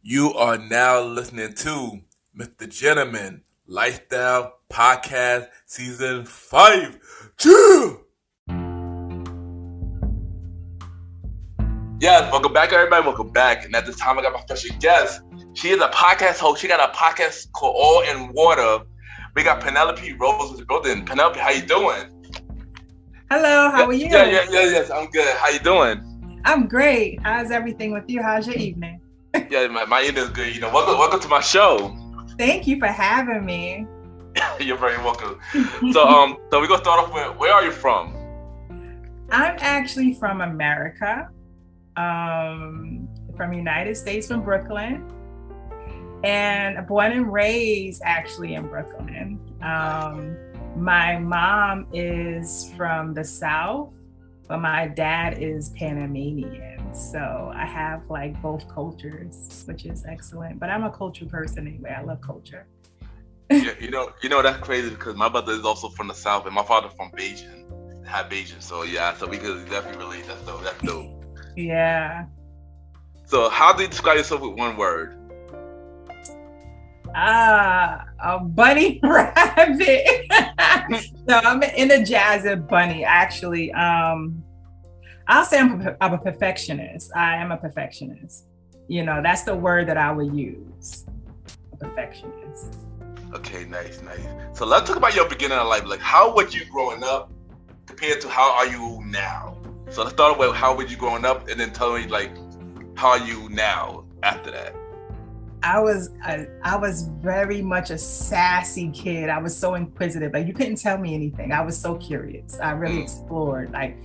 You are now listening to Mr. Gentleman Lifestyle Podcast Season 5. Chill! Yes, welcome back, everybody. Welcome back. And at this time, I got my special guest. She is a podcast host. She got a podcast called All in Water. We got Penelope Rose in the building. Penelope, how you doing? Hello, how are you? Yes, I'm good. How you doing? I'm great. How's everything with you? How's your evening? Yeah, my evening is good. Welcome to my show. Thank you for having me. You're very welcome. So we're gonna start off with, where are you from? I'm actually from America, from United States, from Brooklyn, and born and raised actually in Brooklyn. My mom is from the South, but my dad is Panamanian. So I have like both cultures, which is excellent. But I'm a culture person anyway. I love culture. Yeah, you know that's crazy because my brother is also from the South and my father from Beijing, half Beijing. So yeah, so we could definitely relate. That's dope. Yeah. So how do you describe yourself with one word? A bunny rabbit. No, I'm an energizer bunny. Actually, I'll say I'm a perfectionist. I am a perfectionist. That's the word that I would use. A perfectionist. Okay, nice. So let's talk about your beginning of life. Like, how was you growing up compared to how are you now? So let's start with how were you growing up, and then tell me like how are you now after that. I was very much a sassy kid. I was so inquisitive. Like you couldn't tell me anything. I was so curious. I really explored. Like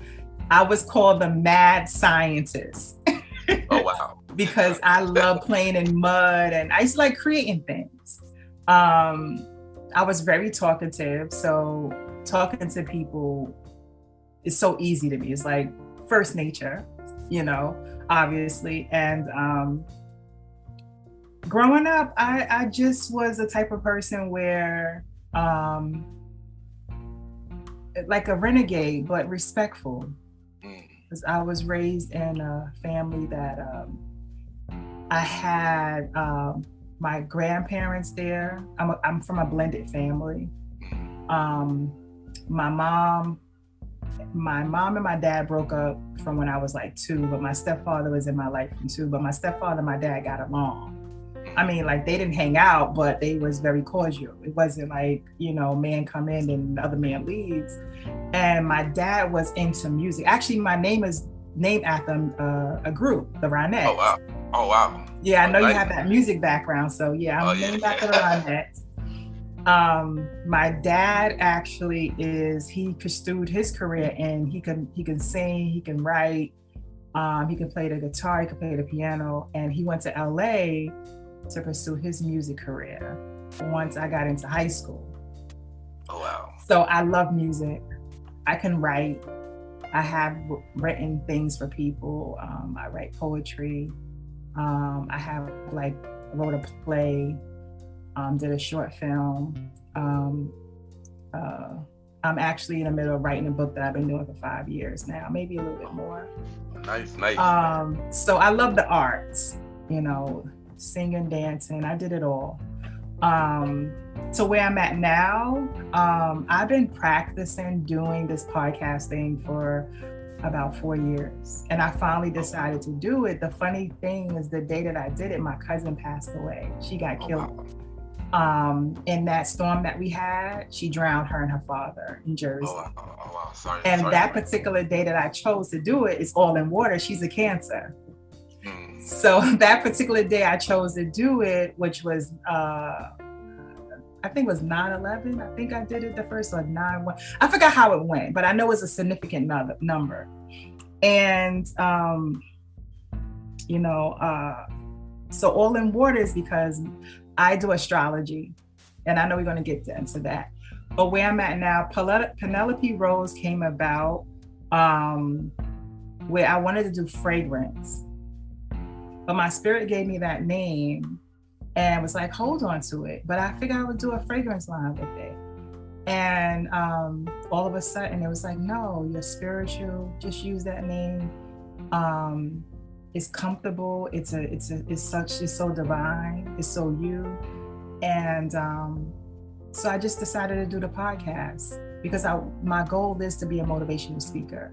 I was called the mad scientist. Oh wow! Because I love playing in mud and I used to like creating things. I was very talkative. So talking to people is so easy to me. It's like first nature, obviously. And growing up, I just was the type of person where like a renegade, but respectful. Because I was raised in a family that I had my grandparents there. I'm from a blended family. My mom and my dad broke up from when I was like 2, but my stepfather was in my life from 2. But my stepfather and my dad got along. I mean, like they didn't hang out, but they was very cordial. It wasn't like, man come in and the other man leaves. And my dad was into music. Actually, my name is named after a group, the Ronettes. Oh wow. Yeah, I know you have that music background. So yeah, I'm named after the Ronettes. My dad actually he pursued his career and he can sing, he can write, he can play the guitar, he can play the piano, and he went to LA to pursue his music career once I got into high school. Oh wow. So I love music. I can write. I have written things for people. I write poetry. I wrote a play, did a short film. I'm actually in the middle of writing a book that I've been doing for 5 years now, maybe a little bit more. Nice. So I love the arts, singing, dancing, I did it all. So where I'm at now, I've been practicing doing this podcast thing for about 4 years. And I finally decided to do it. The funny thing is the day that I did it, my cousin passed away. She got killed. In that storm that we had. She drowned, her and her father, in Jersey. Oh wow. Sorry. That particular day that I chose to do it is all in water. She's a Cancer. So that particular day I chose to do it, which was, I think it was 9/11. I think I did it the first, or 9/1. I forgot how it went, but I know it's a significant number. And, so all in water is because I do astrology, and I know we're going to get into that. But where I'm at now, Penelope Rose came about where I wanted to do fragrance. But my spirit gave me that name and was like, hold on to it. But I figured I would do a fragrance line with it. And all of a sudden it was like, no, you're spiritual, just use that name. it's comfortable. It's so divine. It's so you. And so I just decided to do the podcast because my goal is to be a motivational speaker.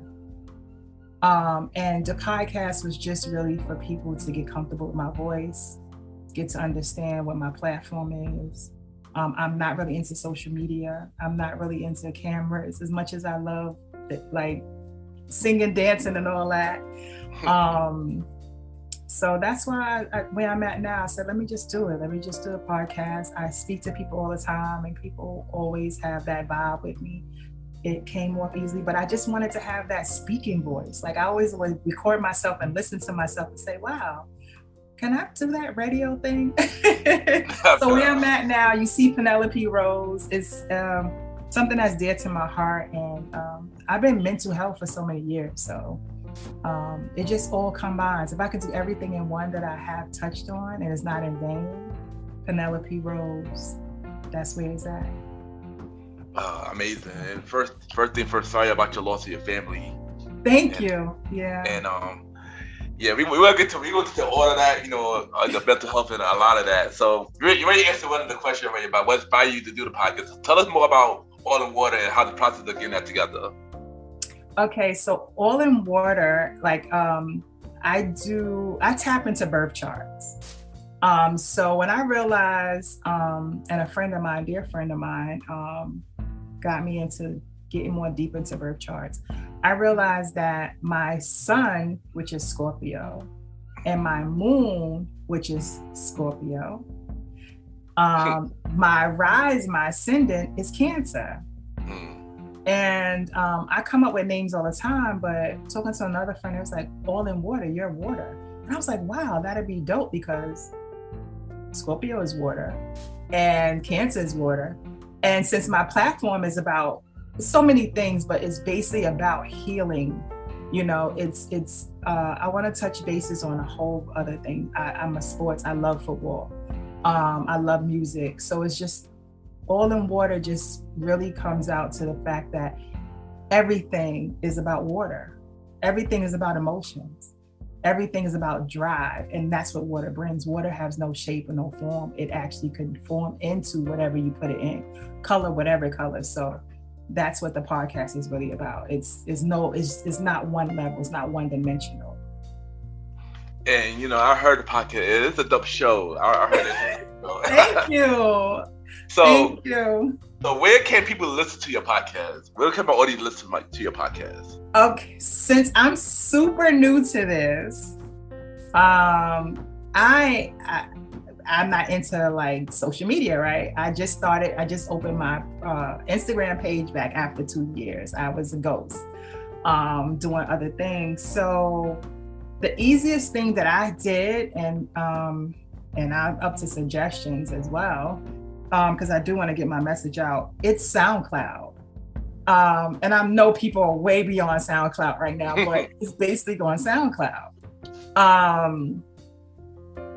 And the podcast was just really for people to get comfortable with my voice, get to understand what my platform is. I'm not really into social media. I'm not really into cameras as much as I love like singing, dancing, and all that. So that's why where I'm at now, I said, let me just do it. Let me just do a podcast. I speak to people all the time and people always have that vibe with me. It came off easily, but I just wanted to have that speaking voice. Like I always would record myself and listen to myself and say, wow, can I do that radio thing? So where I'm at now, you see Penelope Rose. It's something that's dear to my heart. And I've been mental health for so many years. So it just all combines. If I could do everything in one that I have touched on and it's not in vain, Penelope Rose, that's where it's at. Amazing. And first thing first, sorry about your loss of your family. Thank you. Yeah. And we will get to all of that, the mental health and a lot of that. So you already answered one of the questions already about what inspired you to do the podcast. Tell us more about All in Water and how the process of getting that together. Okay, so All in Water, like I tap into birth charts. So when I realized, and a dear friend of mine, got me into getting more deep into birth charts, I realized that my sun, which is Scorpio, and my moon, which is Scorpio, my rise, my ascendant is Cancer. And I come up with names all the time, but talking to another friend, it was like, All in Water, you're water. And I was like, wow, that'd be dope because Scorpio is water and Cancer is water. And since my platform is about so many things, but it's basically about healing, I want to touch bases on a whole other thing. I'm a sports, I love football. I love music. So it's just, All in Water just really comes out to the fact that everything is about water. Everything is about emotions. Everything is about drive. And that's what water brings. Water has no shape or no form. It actually can form into whatever you put it in, color, whatever color. So that's what the podcast is really about. It's not one level. It's not one dimensional. And, I heard the podcast. It's a dope show. I heard it. Thank you. Thank you. So where can people listen to your podcast? Where can my audience listen to your podcast? Okay, since I'm super new to this, I'm not into like social media, right? I just opened my Instagram page back after 2 years. I was a ghost, doing other things. So the easiest thing that I did, and I'm up to suggestions as well, because I do want to get my message out. It's SoundCloud. And I know people are way beyond SoundCloud right now, but it's basically on SoundCloud.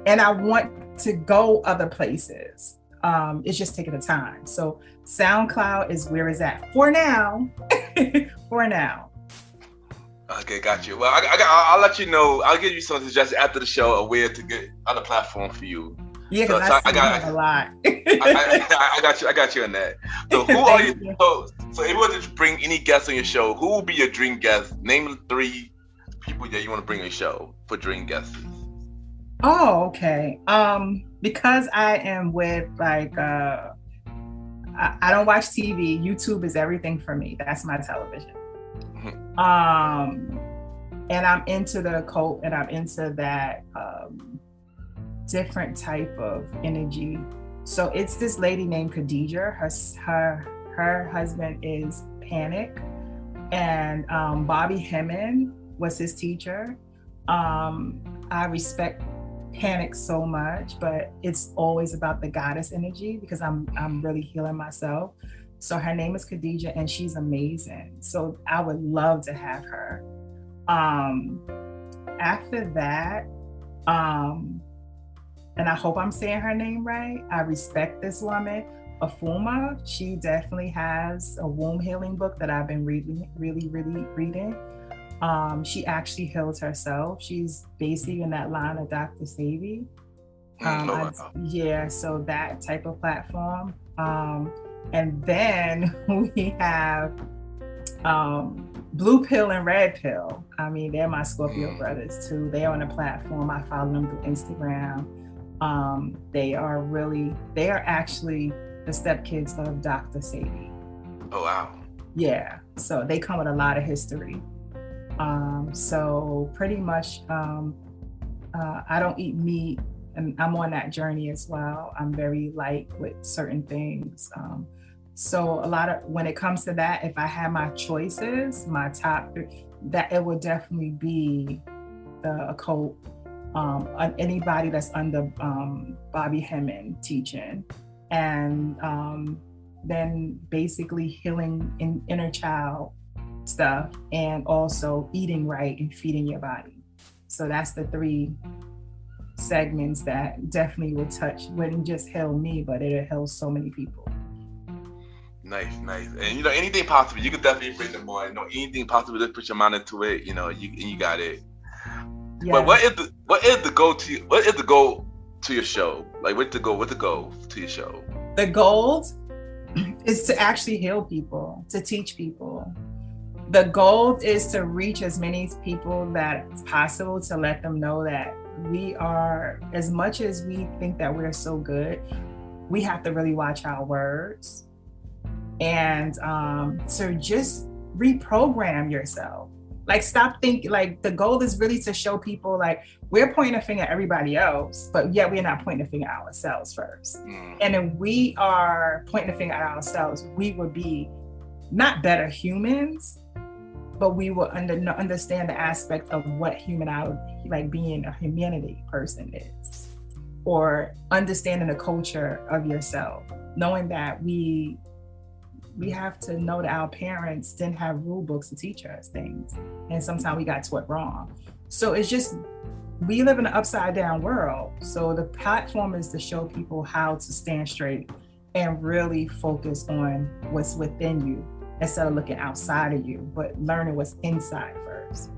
And I want to go other places. It's just taking the time. So SoundCloud is where it's at for now. For now. Okay, got you. Well, I'll let you know. I'll give you some suggestions after the show of where to get on the platform for you. Yeah, because I got a lot. I got you on that. So who are you? So if you were to bring any guests on your show, who would be your dream guest? Name 3 people that you want to bring on your show for dream guests. Oh, okay. Because I am with I don't watch TV. YouTube is everything for me. That's my television. Mm-hmm. And I'm into the occult, and I'm into that different type of energy. So it's this lady named Khadijah. Her husband is Panic, and Bobby Hemmon was his teacher. I respect Panic so much, but it's always about the goddess energy because I'm really healing myself. So her name is Khadijah, and she's amazing. So I would love to have her. After that, and I hope I'm saying her name right, I respect this woman, Afuma. She definitely has a womb healing book that I've been really reading. She actually heals herself. She's basically in that line of Dr. Sebi. Yeah, so that type of platform. And then we have Blue Pill and Red Pill. I mean, they're my Scorpio brothers too. They're on a platform. I follow them through Instagram. They are actually the stepkids of Dr. Sebi. Oh, wow. Yeah, so they come with a lot of history. So pretty much, I don't eat meat, and I'm on that journey as well. I'm very light with certain things. So when it comes to that, if I had my choices, my top three, that it would definitely be the occult, anybody that's under Bobby Hemming teaching, and then basically healing in inner child stuff, and also eating right and feeding your body. So that's the three segments that definitely wouldn't just heal me, but it'll heal so many people. Nice. And anything possible, you can definitely bring them on. Anything possible, just put your mind into it. You got it. Yes. But what is the goal to your show? Like, what's the goal to your show? The goal is to actually heal people, to teach people. The goal is to reach as many people that's possible, to let them know that we are, as much as we think that we're so good, we have to really watch our words, and to just reprogram yourself. Like, stop thinking, like, the goal is really to show people, like, we're pointing a finger at everybody else, but yet we're not pointing a finger at ourselves first. And if we are pointing a finger at ourselves, we would be not better humans, but we will understand the aspect of what like being a humanity person is, or understanding the culture of yourself, knowing that we have to know that our parents didn't have rule books to teach us things, and sometimes we got taught wrong. So it's just, we live in an upside down world. So the platform is to show people how to stand straight and really focus on what's within you, instead of looking outside of you, but learning what's inside first.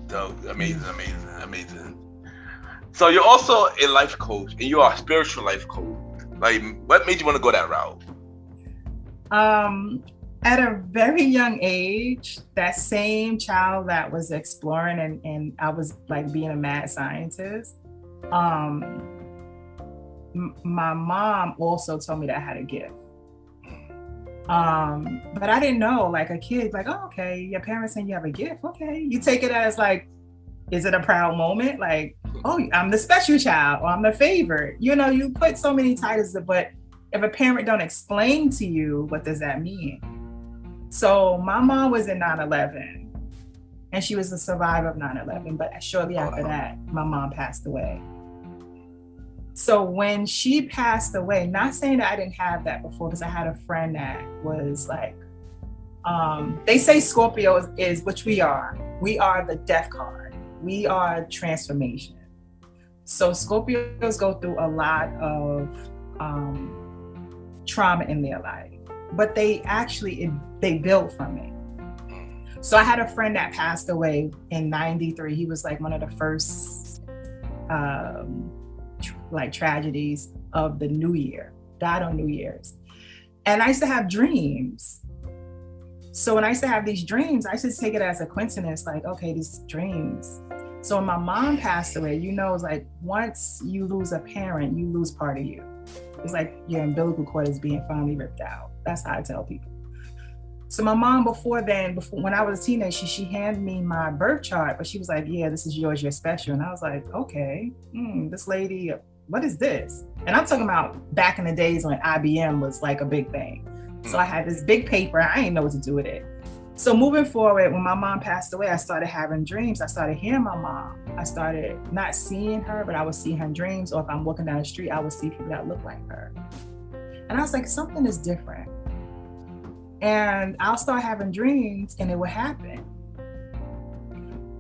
Dope. Amazing. So you're also a life coach, and you are a spiritual life coach. Like, what made you want to go that route? At a very young age, that same child that was exploring and I was like being a mad scientist, my mom also told me that I had a gift. But I didn't know, like a kid, like, oh, okay, your parents saying you have a gift. Okay. You take it as like, is it a proud moment? Like, oh, I'm the special child, or I'm the favorite. You put so many titles, but if a parent don't explain to you, what does that mean? So my mom was in 9/11, and she was a survivor of 9/11, but shortly after that, my mom passed away. So when she passed away, not saying that I didn't have that before, because I had a friend that was like, they say Scorpio is, which we are the death card. We are transformation. So Scorpios go through a lot of trauma in their life, but they build from it. So I had a friend that passed away in 93. He was like one of the first tragedies of the New Year, died on New Year's. And I used to have dreams. So when I used to have these dreams, I used to take it as a coincidence, like, okay, these dreams. So when my mom passed away, it's like, once you lose a parent, you lose part of you. It's like your umbilical cord is being finally ripped out. That's how I tell people. So my mom, before when I was a teenager, she handed me my birth chart, but she was like, yeah, this is yours, you're special. And I was like, okay, this lady, what is this? And I'm talking about back in the days when IBM was like a big thing. So I had this big paper, I didn't know what to do with it. So moving forward, when my mom passed away, I started having dreams. I started hearing my mom. I started not seeing her, but I would see her in dreams. Or if I'm walking down the street, I would see people that look like her. And I was like, something is different. And I'll start having dreams and it would happen.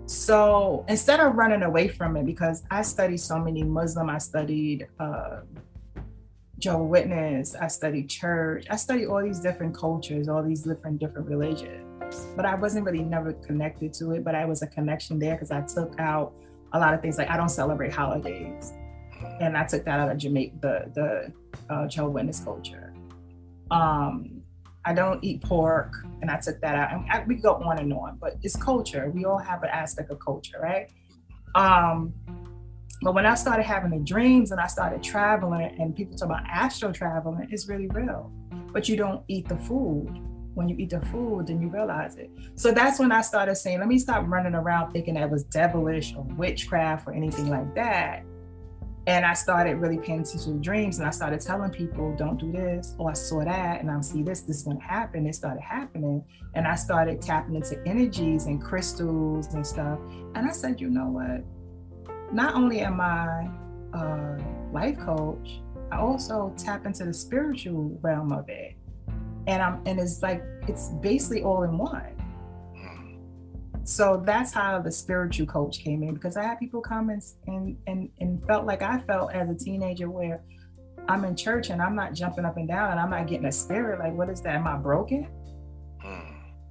So instead of running away from it, because I studied so many Muslim, I studied Jehovah's Witness, I studied church, I studied all these different cultures, all these different religions. steps, but I wasn't really never connected to it, but I was a connection there because I took out a lot of things. Like I don't celebrate holidays. And I took that out of Jamaica, the Jehovah's Witness culture. I don't eat pork, and I took that out. And we go on and on, but it's culture. We all have an aspect of culture, right? But when I started having the dreams and I started traveling, and people talk about astral traveling, it's really real. But you don't eat the food. When you eat the food, then you realize it. So that's when I started saying, let me stop running around thinking that it was devilish or witchcraft or anything like that. And I started really paying attention to dreams, and I started telling people, don't do this, or I saw that, and I see this is gonna happen. It started happening. And I started tapping into energies and crystals and stuff. And I said, you know what? Not only am I a life coach, I also tap into the spiritual realm of it. And it's like, it's basically all in one. So that's how the spiritual coach came in, because I had people come and felt like I felt as a teenager, where I'm in church and I'm not jumping up and down and I'm not getting a spirit. Like, what is that? Am I broken?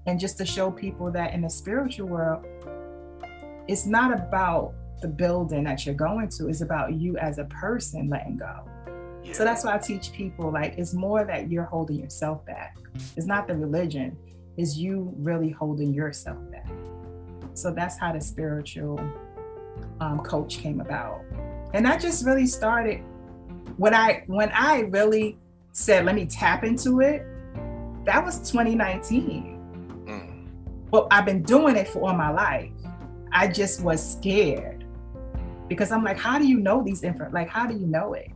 And just to show people that in the spiritual world, it's not about the building that you're going to, it's about you as a person letting go. Yeah. So that's why I teach people, like, it's more that you're holding yourself back. It's not the religion, it's you really holding yourself back. So that's how the spiritual coach came about. And that just really started when I really said, let me tap into it. That was 2019. Well, I've been doing it for all my life. I just was scared because I'm like, how do you know these like, how do you know it?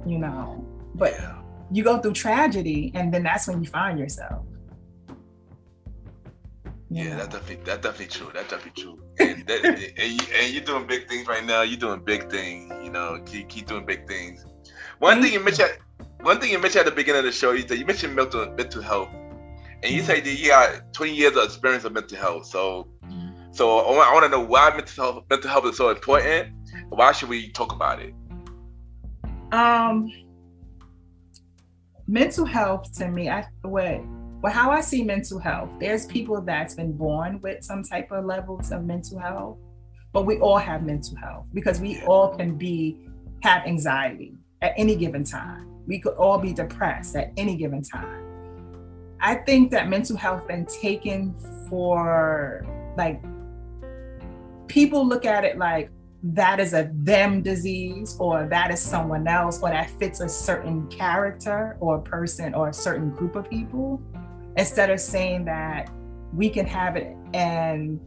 You know, but you go through tragedy and then that's when you find yourself. Yeah, that's definitely true. That's definitely true. And you're doing big things right now. You're doing big things. You know, keep doing big things. One thing you mentioned at the beginning of the show, you mentioned mental health, and you said that you got 20 years of experience of mental health. So I want to know why mental health is so important. Why should we talk about it? Mental health to me, how I see mental health, there's people that's been born with some type of levels of mental health, but we all have mental health because we all can have anxiety at any given time. We could all be depressed at any given time. I think that mental health been taken for, like, people look at it like that is a them disease, or that is someone else, or that fits a certain character or person or a certain group of people, instead of saying that we can have it and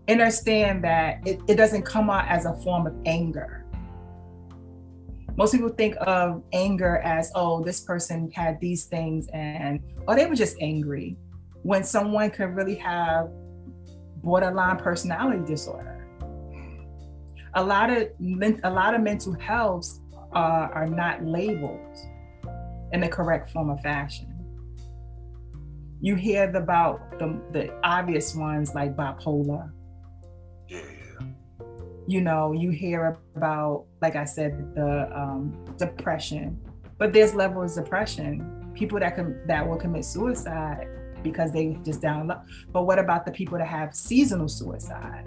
understand that it doesn't come out as a form of anger. Most people think of anger as, oh, this person had these things or they were just angry, when someone could really have borderline personality disorder. A lot of mental health are not labeled in the correct form of fashion. You hear about the obvious ones like bipolar. Yeah. You know, you hear about, like I said, the depression, but there's levels of depression. People that will commit suicide because they just down low. But what about the people that have seasonal suicide?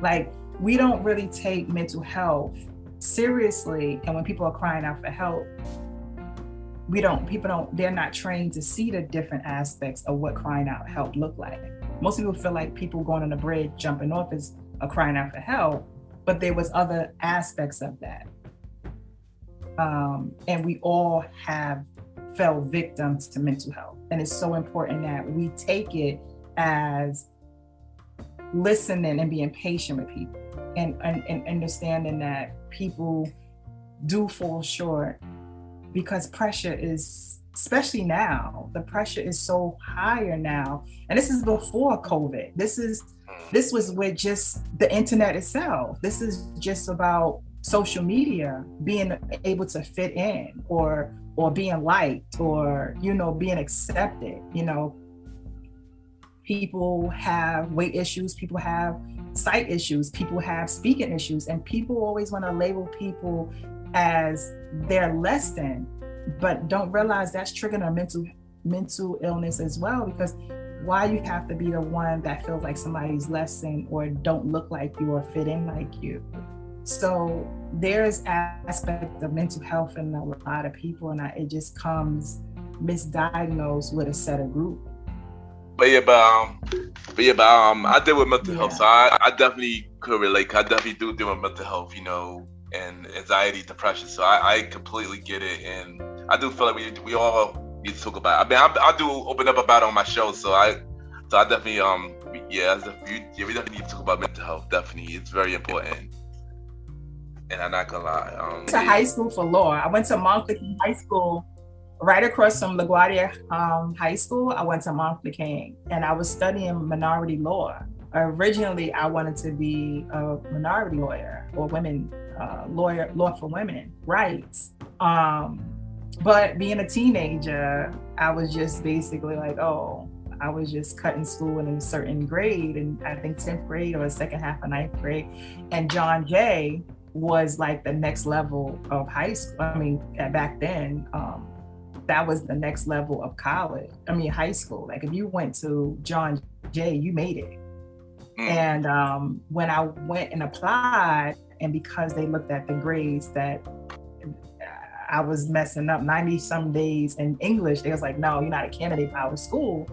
Like, we don't really take mental health seriously, and when people are crying out for help, they're not trained to see the different aspects of what crying out help look like. Most people feel like people going on the bridge, jumping off is a crying out for help, but there was other aspects of that. And we all have fell victims to mental health. And it's so important that we take it as listening and being patient with people and understanding that people do fall short, because pressure is, especially now, the pressure is so higher now. And this is before COVID. This was with just the internet itself. This is just about social media, being able to fit in or being liked, or, you know, being accepted. You know, people have weight issues, people have sight issues, people have speaking issues, and people always want to label people as they're less than, but don't realize that's triggering a mental mental illness as well, because why you have to be the one that feels like somebody's less than or don't look like you or fit in like you. So there's aspect of mental health in a lot of people, and it just comes misdiagnosed with a set of group. But I deal with mental health, so I definitely could relate. I definitely do deal with mental health, and anxiety, depression. So I completely get it, and I do feel like we all need to talk about it. I mean, I do open up about it on my show, so I definitely we definitely need to talk about mental health. Definitely, it's very important. And I'm not gonna lie. To high school for law. I went to Montclair High School, right across from LaGuardia High School. I went to Montclair, and I was studying minority law. Originally, I wanted to be a minority lawyer or law for women rights. But being a teenager, I was just basically like, I was just cutting school in a certain grade, and I think 10th grade or the second half of 9th grade. And John Jay was like the next level of high school. I mean, back then, that was the next level of high school. Like if you went to John Jay, you made it. And when I went and applied, and because they looked at the grades that I was messing up 90 some days in English, they was like, no, you're not a candidate for our school.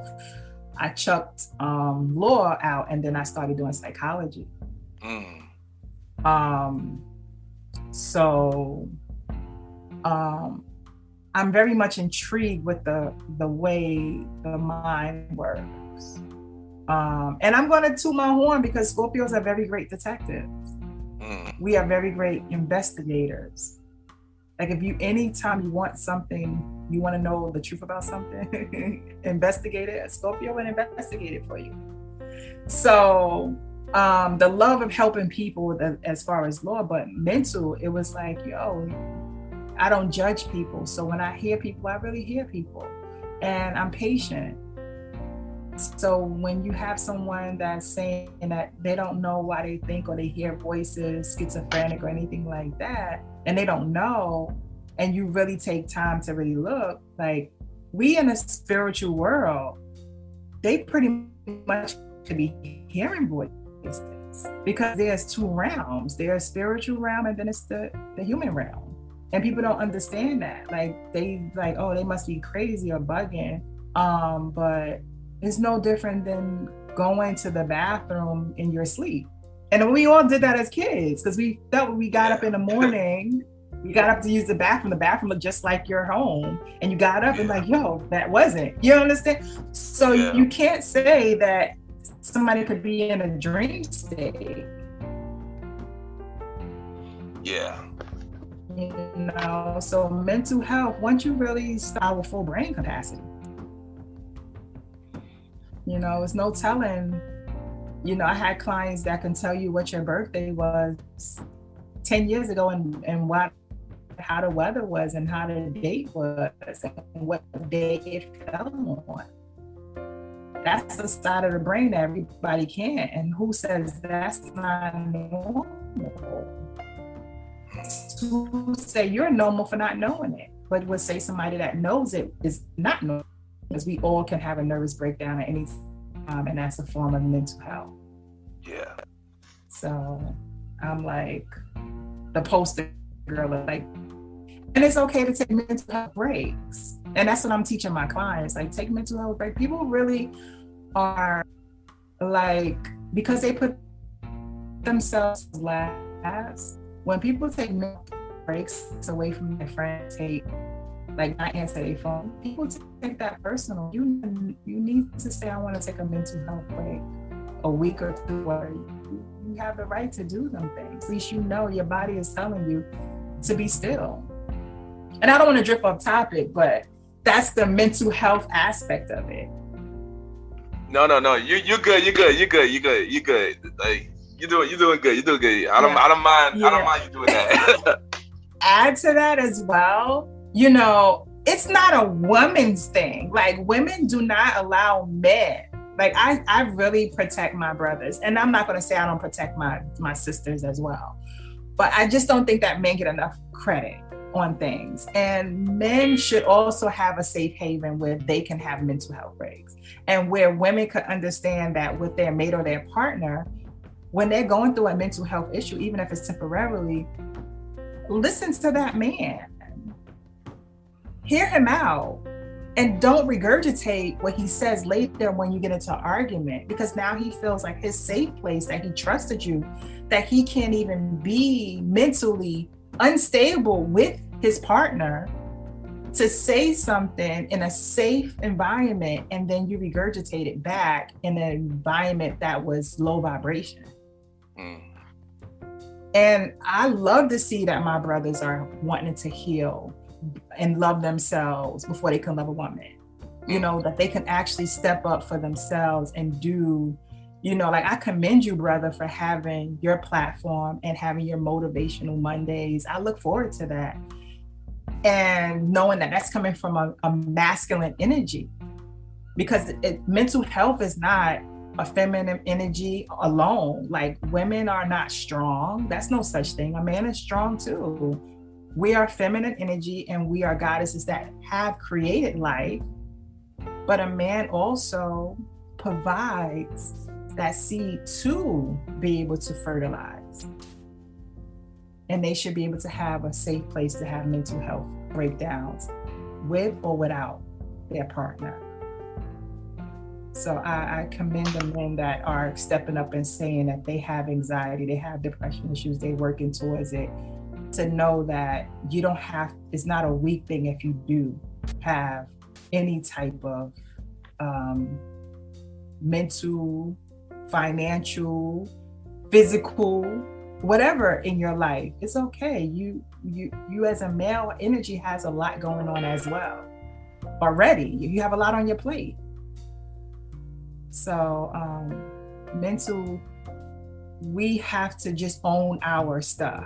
I chucked law out, and then I started doing psychology. So I'm very much intrigued with the way the mind works. And I'm going to toot my horn because Scorpios are very great detectives. We are very great investigators. Like anytime you want something, you want to know the truth about something, investigate it. A Scorpio will investigate it for you. So the love of helping people as far as law, but mental, it was like, I don't judge people. So when I hear people, I really hear people, and I'm patient. So when you have someone that's saying that they don't know why they think or they hear voices, schizophrenic or anything like that, and they don't know, and you really take time to really look, like we in a spiritual world, they pretty much could be hearing voices because there's two realms. There's spiritual realm, and then it's the human realm. And people don't understand that. Like they must be crazy or bugging. But it's no different than going to the bathroom in your sleep. And we all did that as kids because we felt when we got up in the morning, we got up to use the bathroom looked just like your home. And you got up and like, that wasn't. You understand? So you can't say that somebody could be in a dream state. Yeah. So mental health, once you really start with full brain capacity, it's no telling. I had clients that can tell you what your birthday was 10 years ago and how the weather was and how the date was and what day it fell on. That's the side of the brain that everybody can. And who says that's not normal? Who say you're normal for not knowing it, but would say somebody that knows it is not normal, because we all can have a nervous breakdown at any time, and that's a form of mental health. Yeah. So I'm like the poster girl, like, and it's okay to take mental health breaks. And that's what I'm teaching my clients, like take mental health breaks. People really are like, because they put themselves last. When people take mental breaks away from their friends, not answer their phone, people take that personal. You need to say, I want to take a mental health break a week or two, or you have the right to do them things. At least your body is telling you to be still. And I don't want to drift off topic, but that's the mental health aspect of it. No. You're good. Like you're doing good. I don't mind you doing that. Add to that as well, it's not a woman's thing. Like women do not allow men. Like I really protect my brothers, and I'm not going to say I don't protect my sisters as well. But I just don't think that men get enough credit on things. And men should also have a safe haven where they can have mental health breaks, and where women could understand that with their mate or their partner, when they're going through a mental health issue, even if it's temporarily, listen to that man. Hear him out. And don't regurgitate what he says later when you get into an argument, because now he feels like his safe place, that he trusted you, that he can't even be mentally unstable with his partner to say something in a safe environment, and then you regurgitate it back in an environment that was low vibration. And I love to see that my brothers are wanting to heal and love themselves before they can love a woman. You know, that they can actually step up for themselves and do, you know, like, I commend you, brother, for having your platform and having your motivational Mondays. I look forward to that. And knowing that that's coming from a masculine energy, because mental health is not a feminine energy alone. Like, women are not strong. That's no such thing. A man is strong too. We are feminine energy, and we are goddesses that have created life. But a man also provides that seed to be able to fertilize. And they should be able to have a safe place to have mental health breakdowns with or without their partner. So I commend the men that are stepping up and saying that they have anxiety, they have depression issues, they're working towards it, to know that you don't have, it's not a weak thing if you do have any type of mental, financial, physical, whatever in your life. It's okay. You as a male energy has a lot going on as well already. You have a lot on your plate. So mental, we have to just own our stuff.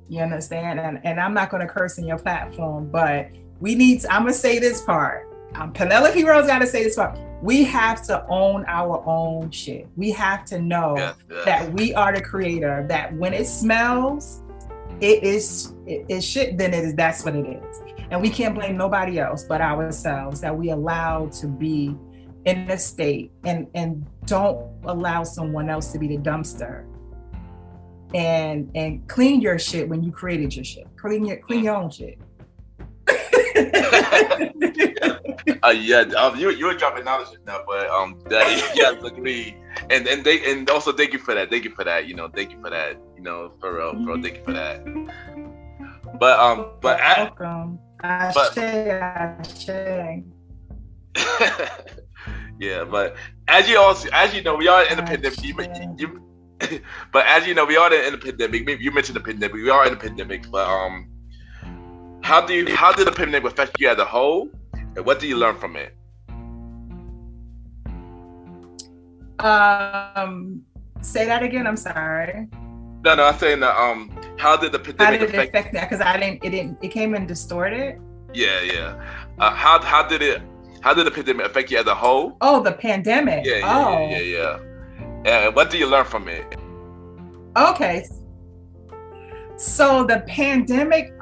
You understand? And I'm not going to curse in your platform, but we need to, I'm going to say this part. Penelope Rose got to say this part. We have to own our own shit. We have to know that we are the creator, that when it smells, it is shit, then it is, that's what it is. And we can't blame nobody else but ourselves, that we allow to be in a state, and don't allow someone else to be the dumpster. And clean your shit when you created your shit. Clean your own shit. You were dropping knowledge now, but look at me, and also thank you for that. Thank you for that. Thank you for that. For real, thank you for that. But welcome. Yeah, but as you know, we are in the pandemic. But as you know, we are in the pandemic. You mentioned the pandemic. We are in the pandemic. But how did the pandemic affect you as a whole, and what do you learn from it? Say that again. I'm sorry. No, I'm saying how did the pandemic affect that? Because it came in distorted. Yeah. How did the pandemic affect you as a whole? Oh, the pandemic. Yeah. And what do you learn from it? Okay. So the pandemic,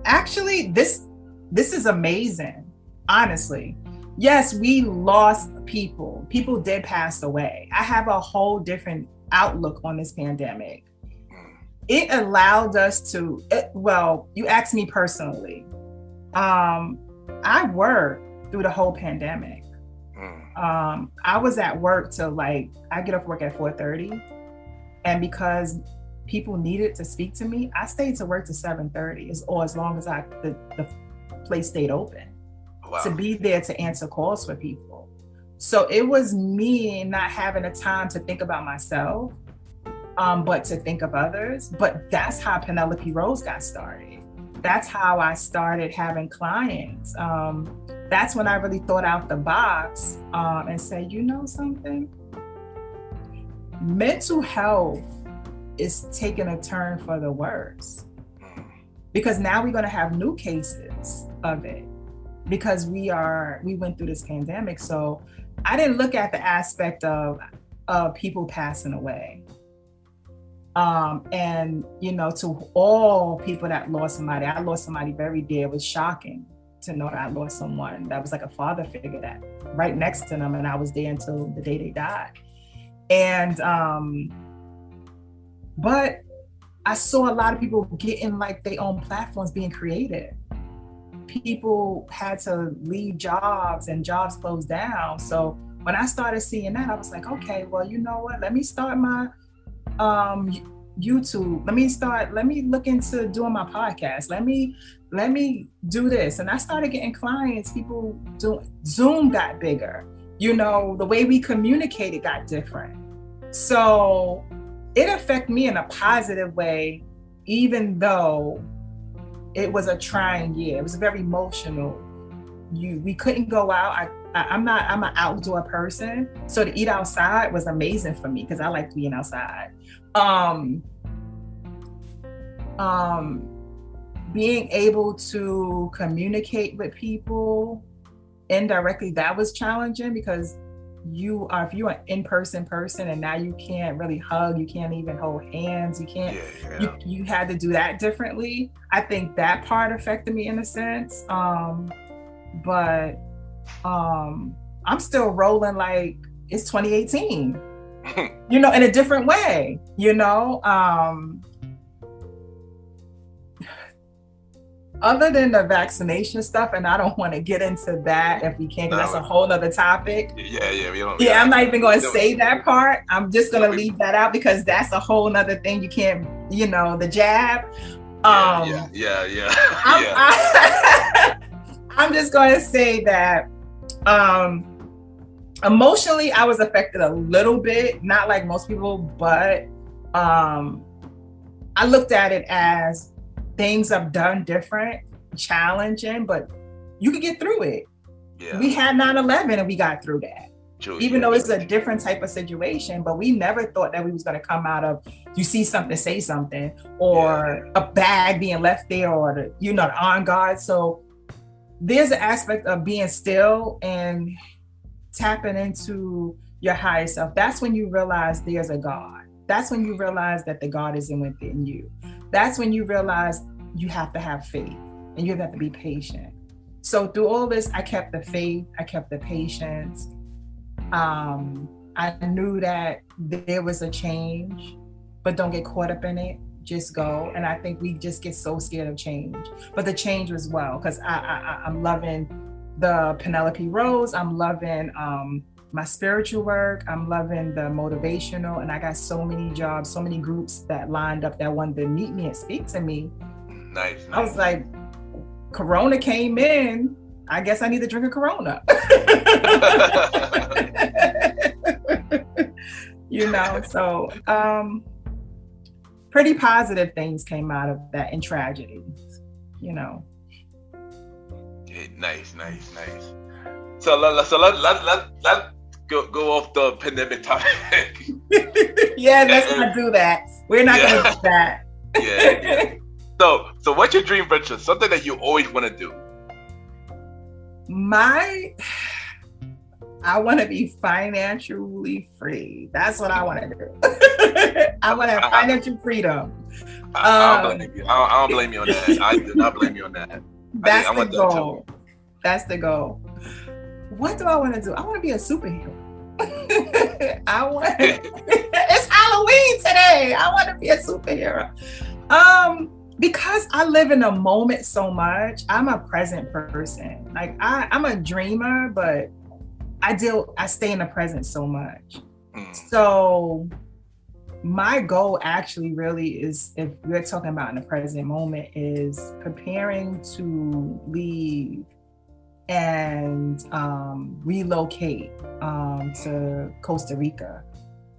actually, this is amazing, honestly. Yes, we lost people. People did pass away. I have a whole different outlook on this pandemic. It allowed us to, you asked me personally. I worked through the whole pandemic. I was at work till I get off work at 4:30, and because people needed to speak to me, I stayed to work to 7:30, or as long as the place stayed open. Wow. To be there to answer calls for people. So it was me not having the time to think about myself, but to think of others. But that's how Penelope Rose got started. That's how I started having clients. That's when I really thought out the box and said, you know something? Mental health is taking a turn for the worse, because now we're going to have new cases of it, because we went through this pandemic. So I didn't look at the aspect of people passing away. And, you know, to all people that lost somebody, I lost somebody very dear. It was shocking to know that I lost someone that was like a father figure that right next to them. And I was there until the day they died. And, but I saw a lot of people getting like their own platforms, being creative. People had to leave jobs and jobs closed down. So when I started seeing that, I was like, okay, well, you know what? Let me start my YouTube. Let me look into doing my podcast. Let me do this. And I started getting clients. People Zoom got bigger. You know, the way we communicated got different. So it affected me in a positive way, even though it was a trying year. It was very emotional. We couldn't go out. I'm an outdoor person. So to eat outside was amazing for me because I like being outside. Being able to communicate with people indirectly, that was challenging because if you're an in-person person and now you can't really hug, you can't even hold hands, you had to do that differently. I think that part affected me in a sense. But I'm still rolling like it's 2018, you know, in a different way, you know. Other than the vaccination stuff, and I don't want to get into that if we can, because that's a whole other topic. I'm not even going to say that part. I'm just going to leave that out because that's a whole nother thing. You can't, you know, the jab. I'm just going to say that emotionally, I was affected a little bit, not like most people, but I looked at it as things are done different, challenging, but you could get through it. Yeah. We had 9/11 and we got through that. Even though it's a different type of situation, but we never thought that we was going to come out of, you see something, say something, or a bag being left there, or the armed guard. So there's an aspect of being still and tapping into your higher self. That's when you realize there's a God. That's when you realize that the God is within you. That's when you realize you have to have faith and you have to be patient. So through all this, I kept the faith, I kept the patience. I knew that there was a change, but don't get caught up in it. Just go. And I think we just get so scared of change. But the change was well, because I'm loving the Penelope Rose. I'm loving my spiritual work. I'm loving the motivational. And I got so many jobs, so many groups that lined up that wanted to meet me and speak to me. Nice. I was like, Corona came in. I guess I need to drink a Corona. You know, so pretty positive things came out of that, and tragedies, you know. Yeah, nice. So let's go off the pandemic topic. Yeah, let's not do that. We're not going to do that. Yeah. So what's your dream venture? Something that you always want to do? I want to be financially free. That's what I want to do. I want to have financial freedom. I don't blame you on that. I do not blame you on that. That's the goal. That's the goal. What do I want to do? I want to be a superhero. It's Halloween today. I want to be a superhero. Because I live in the moment so much. I'm a present person. Like I'm a dreamer, but I stay in the present so much. So my goal actually really is, if we're talking about in the present moment, is preparing to leave and relocate to Costa Rica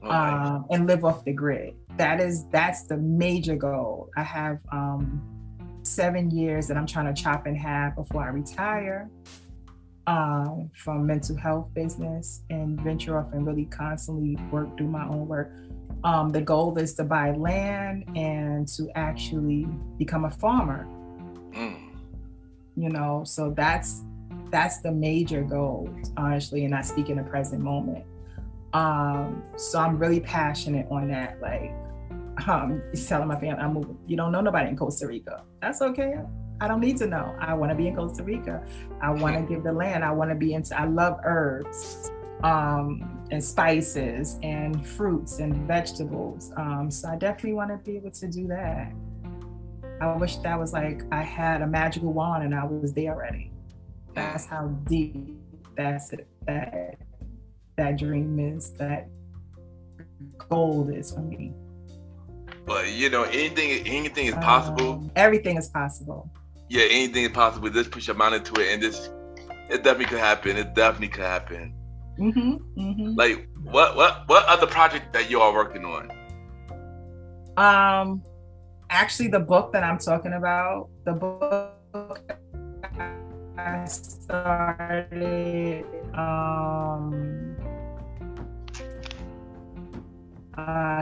and live off the grid. That's the major goal. I have 7 years that I'm trying to chop in half before I retire from mental health business and venture off and really constantly do my own work. The goal is to buy land and to actually become a farmer. You know, so that's the major goal, honestly, and I speak in the present moment. So I'm really passionate on that. Like, telling my family I'm moving. You don't know nobody in Costa Rica. That's okay. I don't need to know. I want to be in Costa Rica. I want to give the land. I want to be into. I love herbs, and spices and fruits and vegetables. So I definitely want to be able to do that. I wish that was like I had a magical wand and I was there already. That's how deep that dream is. That gold is for me. But you know, anything is possible. Everything is possible. Yeah, anything is possible. Just push your mind into it, and it definitely could happen. It definitely could happen. Like, what other project that you are working on? Actually, the book that I'm talking about, the book I started.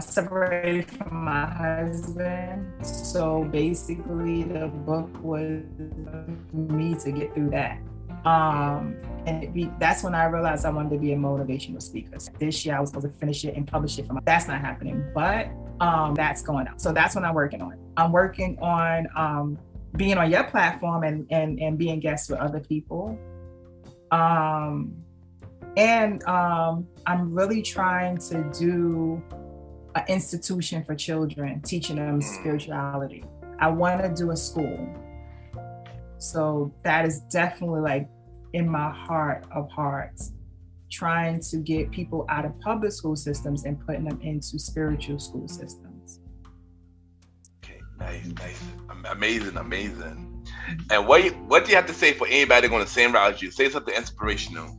Separated from my husband. So basically the book was me to get through that. That's when I realized I wanted to be a motivational speaker. This year I was supposed to finish it and publish it. That's not happening, but that's going on. So that's what I'm working on. I'm working on being on your platform and being guests with other people. I'm really trying to do an institution for children, teaching them spirituality. I want to do a school. So that is definitely like in my heart of hearts, trying to get people out of public school systems and putting them into spiritual school systems. Okay, nice. Amazing. And what do you have to say for anybody going the same route as you? Say something inspirational.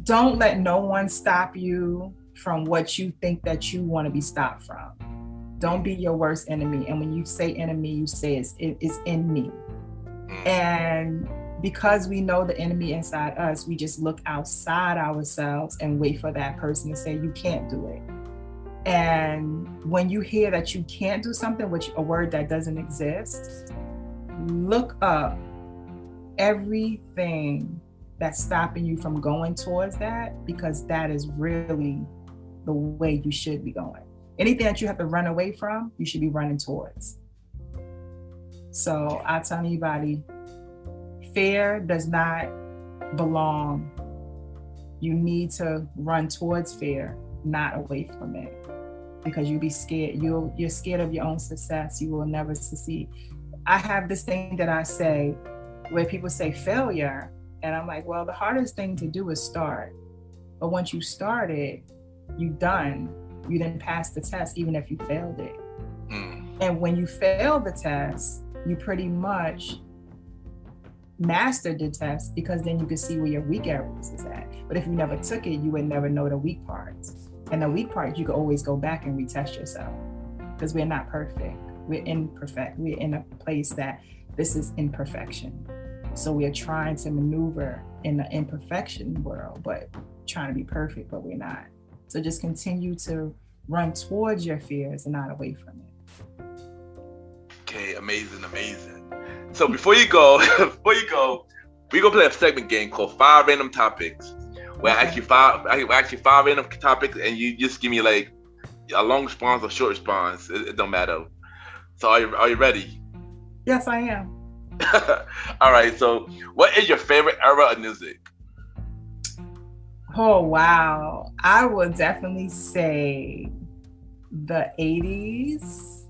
Don't let no one stop you from what you think that you want to be stopped from. Don't be your worst enemy. And when you say enemy, you say it's in me. And because we know the enemy inside us, we just look outside ourselves and wait for that person to say, you can't do it. And when you hear that you can't do something, which a word that doesn't exist, look up everything that's stopping you from going towards that, because that is really the way you should be going. Anything that you have to run away from, you should be running towards. So I tell anybody, fear does not belong. You need to run towards fear, not away from it, because you'll be scared. You're scared of your own success. You will never succeed. I have this thing that I say where people say failure, and I'm like, well, the hardest thing to do is start. But once you started, you've done. You didn't pass the test, even if you failed it. And when you fail the test, you pretty much mastered the test, because then you can see where your weak areas is at. But if you never took it, you would never know the weak parts. And the weak parts, you can always go back and retest yourself, because we're not perfect. We're imperfect. We're in a place that this is imperfection. So we are trying to maneuver in the imperfection world, but trying to be perfect, but we're not. So just continue to run towards your fears and not away from it. Okay, amazing. So before you go, we're gonna play a segment game called 5 Random Topics, where I ask you five random topics, and you just give me like a long response or short response. It don't matter. So are you ready? Yes, I am. All right. So, what is your favorite era of music? Oh wow, I would definitely say the 80s.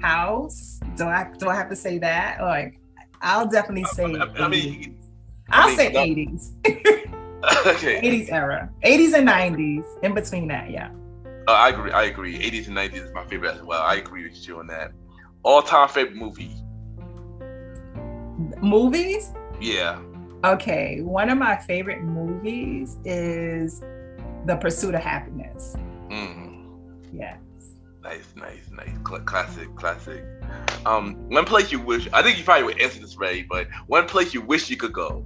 House. Do I have to say that? Like, I'll definitely say 80s. I'll say 80s. Okay. 80s era. 80s and 90s. In between that, yeah. I agree. 80s and 90s is my favorite as well. I agree with you on that. All-time favorite movie? Movies? Yeah. Okay. One of my favorite movies is The Pursuit of Happiness. Yes. Nice. Classic. One place you wish, I think you probably would answer this already, but one place you wish you could go.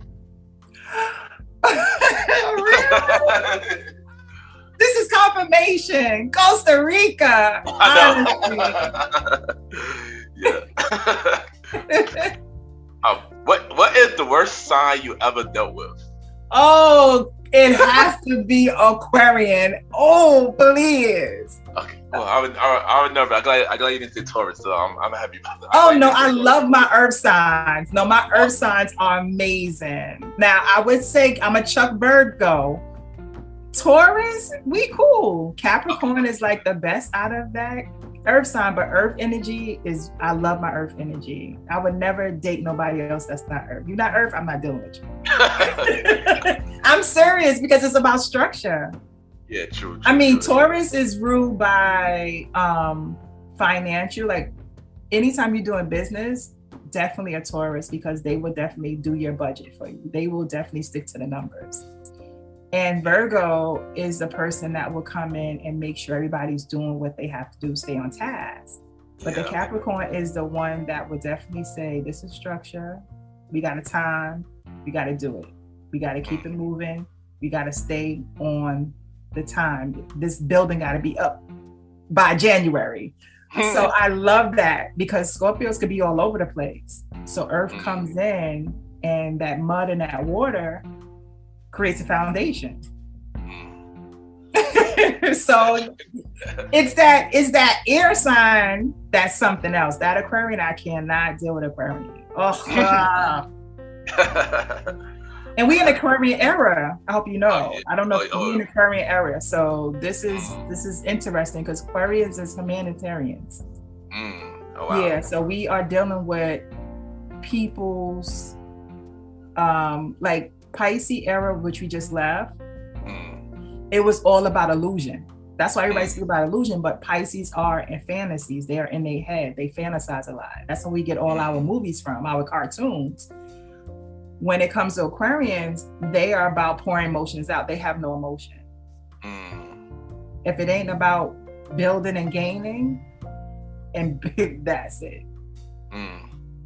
Really? This is confirmation. Costa Rica. Yeah. What is the worst sign you ever dealt with? Oh, It has to be Aquarian. Oh, please. Okay. Well, I would never. I glad you didn't say Taurus, so I'm happy about that. Oh no, I love my earth signs. No, my earth signs are amazing. Now I would say I'm a Chuck Virgo. Taurus, we cool. Capricorn is like the best out of that earth sign, but earth energy is, I love my earth energy. I would never date nobody else that's not earth. You're not earth, I'm not dealing with you. I'm serious because it's about structure. Yeah, true. I mean, Taurus is ruled by financial, like anytime you're doing business, definitely a Taurus, because they will definitely do your budget for you. They will definitely stick to the numbers. And Virgo is the person that will come in and make sure everybody's doing what they have to do, stay on task. But the Capricorn is the one that will definitely say, this is structure. We got a time. We got to do it. We got to keep it moving. We got to stay on the time. This building got to be up by January. So I love that, because Scorpios could be all over the place. So Earth comes in, and that mud and that water creates a foundation. So it's that air sign that's something else. That Aquarian, I cannot deal with Aquarian. Oh, and we in the Aquarian era. I hope you know. I don't know if we in the Aquarian era. So this is interesting, because Aquarians is humanitarians. Oh, wow. Yeah. So we are dealing with people's like Pisces era, which we just left. It was all about illusion. That's why everybody speaks about illusion, but Pisces are in fantasies. They are in their head. They fantasize a lot. That's where we get all our movies from, our cartoons. When it comes to Aquarians, they are about pouring emotions out. They have no emotion. If it ain't about building and gaining, and that's it.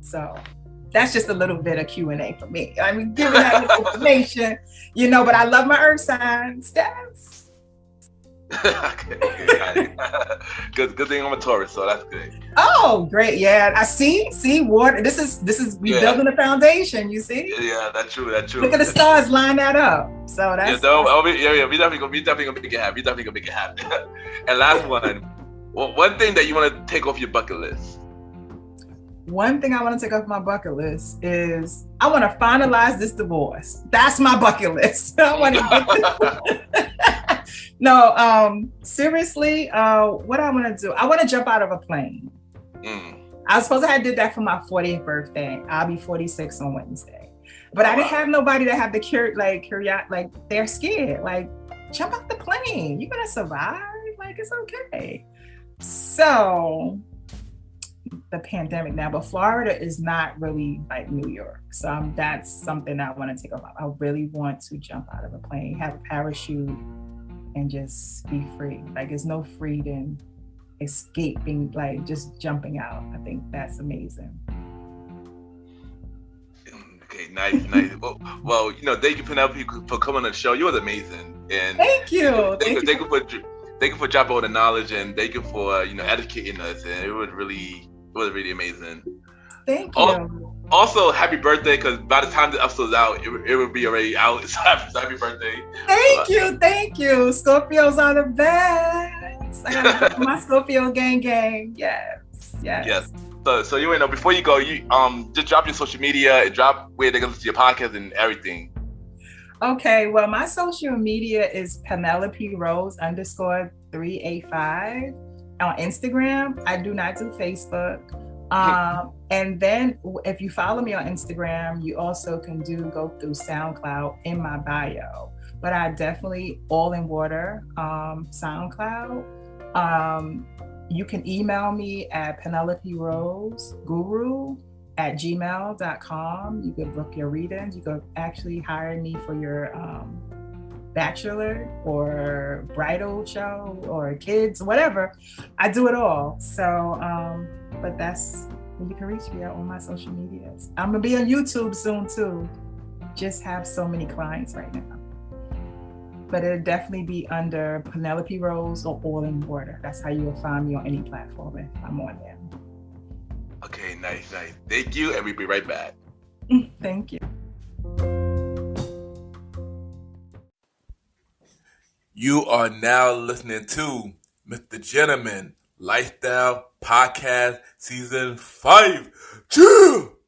So that's just a little bit of Q&A for me. I mean, giving that information, but I love my earth signs. Yes. Okay. Good thing I'm a Taurus, so that's good. Oh, great. Yeah. I see water. This is we building a foundation, you see? Yeah, that's true. Look at the stars, line that up. So that's we definitely gonna make it happen. And last one thing that you want to take off your bucket list. One thing I want to take off my bucket list is I want to finalize this divorce. That's my bucket list. I want to No, seriously, what I want to do, I want to jump out of a plane. I was supposed to have did that for my 40th birthday. I'll be 46 on Wednesday. But I didn't have nobody that have the curiosity, like they're scared. Like, jump out the plane. You're going to survive. Like, it's okay. So the pandemic now, but Florida is not really like New York. So that's something I want to take off. I really want to jump out of a plane, have a parachute, and just be free. Like, there's no freedom escaping, like just jumping out. I think that's amazing. Okay, nice. Well, thank you, Penelope, for coming on the show. You was amazing. And thank you. Thank you for dropping all the knowledge, and thank you for educating us. And it was really amazing. Thank you. Also, happy birthday, because by the time the episode's out, it will be already out. So happy birthday. Thank you. Scorpios are the best. I got my Scorpio gang. Yes. So before you go, you just drop your social media and drop where they can listen to your podcast and everything. Okay, well, my social media is Penelope Rose _385 on Instagram. I do not do Facebook. And then if you follow me on Instagram, you also can go through SoundCloud in my bio. But I definitely All in Water SoundCloud. You can email me at Penelope Rose Guru @gmail.com. You could book your readings. You could actually hire me for your bachelor or bridal show or kids, whatever. I do it all. So, but that's you can reach me out on my social medias. I'm gonna be on YouTube soon too. Just have so many clients right now. But it'll definitely be under Penelope Rose or All in Water. That's how you will find me on any platform if I'm on there. Okay, nice. Thank you, and we'll be right back. Thank you. You are now listening to Mr. Gentleman Lifestyle Podcast Season 5. Chill!